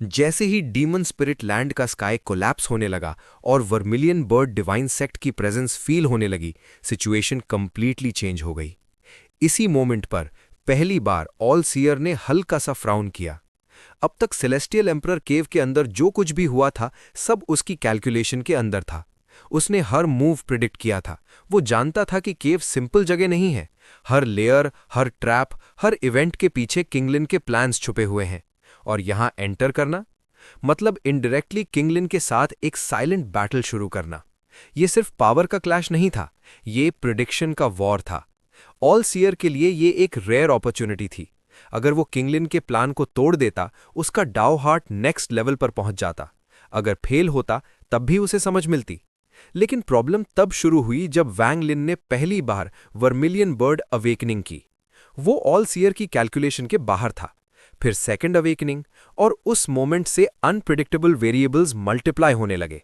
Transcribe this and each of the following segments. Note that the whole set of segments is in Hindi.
जैसे ही डीमन स्पिरिट लैंड का स्काई कोलैप्स होने लगा और वर्मिलियन बर्ड डिवाइन सेक्ट की प्रेजेंस फील होने लगी, सिचुएशन कंप्लीटली चेंज हो गई। इसी मोमेंट पर पहली बार ऑल सीयर ने हल्का सा फ्राउन किया। अब तक सेलेस्टियल एम्परर केव के अंदर जो कुछ भी हुआ था, सब उसकी कैलकुलेशन के अंदर था। उसने हर मूव प्रिडिक्ट किया था। वो जानता था कि केव सिंपल जगह नहीं है। हर लेयर, हर ट्रैप, हर इवेंट के पीछे किंगलिन के प्लान्स छुपे हुए हैं। और यहां एंटर करना मतलब इनडायरेक्टली किंगलिन के साथ एक साइलेंट बैटल शुरू करना। ये सिर्फ पावर का क्लैश नहीं था, ये प्रिडिक्शन का वॉर था। ऑल सीयर के लिए ये एक रेयर अपॉर्चुनिटी थी। अगर वो किंगलिन के प्लान को तोड़ देता, उसका डाउ हार्ट नेक्स्ट लेवल पर पहुंच जाता। अगर फेल होता, तब भी उसे समझ मिलती। लेकिन प्रॉब्लम तब शुरू हुई जब वैंग लिन ने पहली बार वर्मिलियन बर्ड अवेकनिंग की। वो ऑल सीयर की कैलकुलेशन के बाहर था। फिर सेकंड अवेकनिंग, और उस मोमेंट से अनप्रिडिक्टेबल वेरिएबल्स मल्टीप्लाई होने लगे।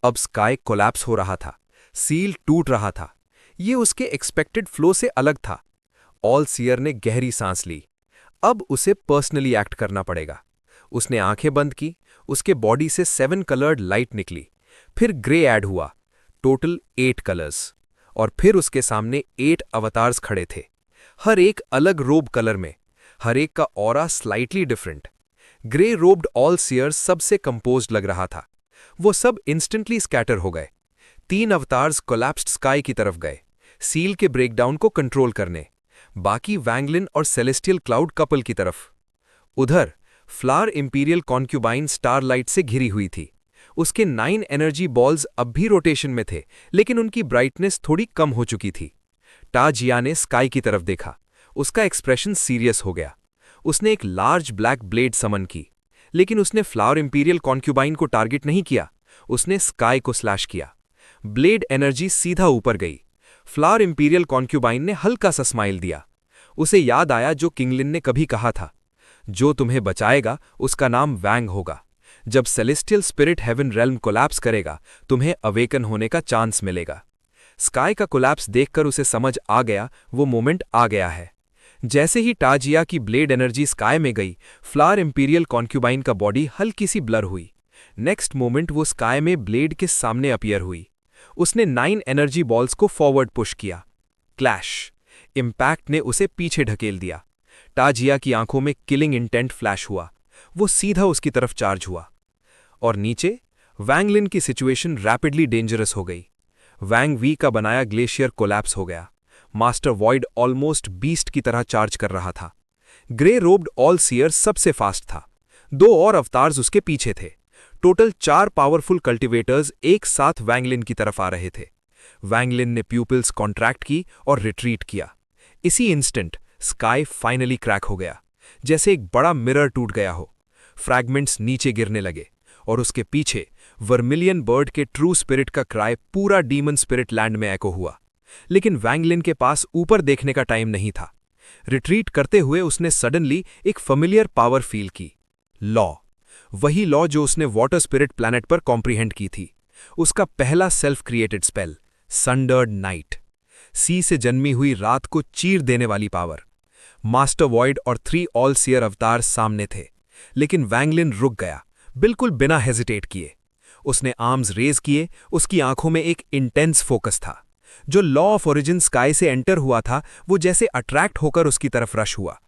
अब स्काई कोलैप्स हो रहा था, सील टूट रहा था। ये उसके एक्सपेक्टेड फ्लो से अलग था। ऑल सीयर ने गहरी सांस ली। अब उसे पर्सनली एक्ट करना पड़ेगा। उसने आंखें बंद की, उसके बॉडी से 7 कलर्ड लाइट निकली। फिर ग्रे ऐड हुआ, टोटल 8 कलर्स। और फिर उसके सामने 8 अवतार्स खड़े थे, हर एक अलग रोब कलर में, हर एक का aura slightly different. Grey robed all seer सबसे कंपोज्ड लग रहा था। वो सब इंस्टेंटली स्कैटर हो गए। 3 अवतार्स कोलैप्स्ड स्काई की तरफ गए, सील के ब्रेकडाउन को कंट्रोल करने। बाकी वैंग लिन और सेलेस्टियल क्लाउड कपल की तरफ। उधर फ्लावर इंपीरियल कॉन्क्यूबाइन स्टारलाइट से घिरी हुई थी। उसके 9 एनर्जी बॉल्स अब भी रोटेशन में थे, लेकिन उनकी ब्राइटनेस थोड़ी कम हो चुकी थी। टाजिया ने स्काई की तरफ देखा। उसका एक्सप्रेशन सीरियस हो गया। उसने एक लार्ज ब्लैक ब्लेड समन की, लेकिन उसने फ्लावर इंपीरियल कॉन्क्यूबाइन को टारगेट नहीं किया। उसने स्काई को स्लैश किया। ब्लेड एनर्जी सीधा ऊपर गई। फ्लावर इंपीरियल कॉन्क्यूबाइन ने हल्का सा स्माइल दिया। उसे याद आया जो किंगलिन ने कभी कहा था, जो तुम्हें बचाएगा उसका नाम वैंग होगा। जब celestial spirit heaven realm collapse करेगा, तुम्हें अवेकन होने का चांस मिलेगा। स्काई का कोलैप्स देखकर उसे समझ आ गया, वो मोमेंट आ गया है। जैसे ही टाजिया की ब्लेड एनर्जी स्काई में गई, फ्लावर इंपीरियल कॉन्क्यूबाइन का बॉडी हल्की सी ब्लर हुई। नेक्स्ट मोमेंट वो स्काई में ब्लेड के सामने अपीयर हुई। उसने 9 एनर्जी बॉल्स को फॉरवर्ड पुश किया। क्लैश। इम्पैक्ट ने उसे पीछे ढकेल दिया। टाजिया की आंखों में किलिंग इंटेंट फ्लैश हुआ। वो सीधा उसकी तरफ चार्ज हुआ। और नीचे वैंग लिन की सिचुएशन रैपिडली डेंजरस हो गई। वैंग वी का बनाया ग्लेशियर कोलैप्स हो गया। मास्टर वॉइड ऑलमोस्ट बीस्ट की तरह चार्ज कर रहा था। ग्रे रोब्ड ऑल सीयर सबसे फास्ट था। 2 और अवतार्स उसके पीछे थे। टोटल 4 पावरफुल कल्टिवेटर्स एक साथ वैंगलिन की तरफ आ रहे थे। वैंगलिन ने प्यूपिल्स कॉन्ट्रैक्ट की और रिट्रीट किया। इसी इंस्टेंट स्काई फाइनली क्रैक हो गया, जैसे एक बड़ा मिरर टूट गया हो। फ्रैगमेंट्स नीचे गिरने लगे, और उसके पीछे वर्मिलियन बर्ड के ट्रू स्पिरिट का क्राई पूरा डीमन स्पिरिट लैंड में एको हुआ। लेकिन वैंगलिन के पास ऊपर देखने का टाइम नहीं था। रिट्रीट करते हुए उसने सडनली एक फेमिलियर पावर फील की। लॉ, वही लॉ जो उसने वाटर स्पिरिट प्लैनेट पर कॉम्प्रीहेंड की थी। उसका पहला self created spell, sundered night. Sea से जन्मी हुई रात को चीर देने वाली पावर। मास्टर वॉइड और 3 ऑल सीयर अवतार सामने थे, लेकिन वैंगलिन रुक गया, बिल्कुल बिना हेजिटेट किए। उसने आर्म्स रेज किए। उसकी आंखों में एक इंटेंस फोकस था। जो लॉ ऑफ ओरिजिन स्काई से एंटर हुआ था, वो जैसे अट्रैक्ट होकर उसकी तरफ रश हुआ।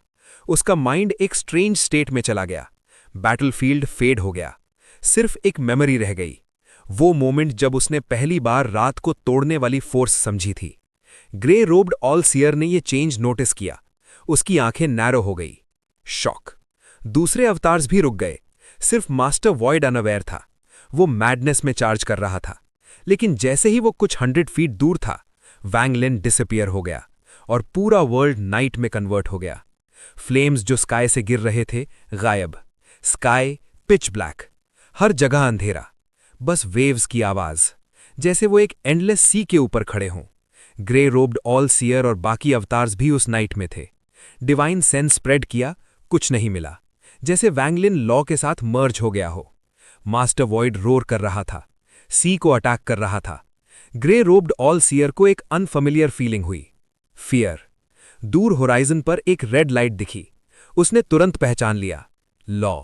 उसका माइंड एक स्ट्रेंज स्टेट में चला गया। बैटलफील्ड फेड हो गया, सिर्फ एक मेमोरी रह गई। वो मोमेंट जब उसने पहली बार रात को तोड़ने वाली फोर्स समझी थी। ग्रे रोब्ड ऑल सीयर ने ये चेंज नोटिस किया। उसकी आंखें नैरो हो गई। शॉक। दूसरे अवतार्स भी रुक गए। सिर्फ मास्टर वॉइड अनअवेयर था। वो मैडनेस में चार्ज कर रहा था। लेकिन जैसे ही वो कुछ 100 फीट दूर था, वैंगलिन डिसअपियर हो गया और पूरा वर्ल्ड नाइट में कन्वर्ट हो गया। फ्लेम्स जो स्काई से गिर रहे थे, गायब। स्काई पिच ब्लैक, हर जगह अंधेरा, बस वेव्स की आवाज, जैसे वो एक एंडलेस सी के ऊपर खड़े हों। ग्रे रोब्ड ऑल सीयर और बाकी अवतार्स भी उस नाइट में थे। डिवाइन सेंस स्प्रेड किया, कुछ नहीं मिला, जैसे वैंगलिन लॉ के साथ मर्ज हो गया हो। मास्टर वॉइड रोर कर रहा था, सी को अटैक कर रहा था। ग्रे रोब्ड ऑल सीयर को एक अनफेमिलियर फीलिंग हुई, फियर। दूर होराइजन पर एक रेड लाइट दिखी। उसने तुरंत पहचान लिया, लॉ।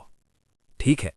ठीक है,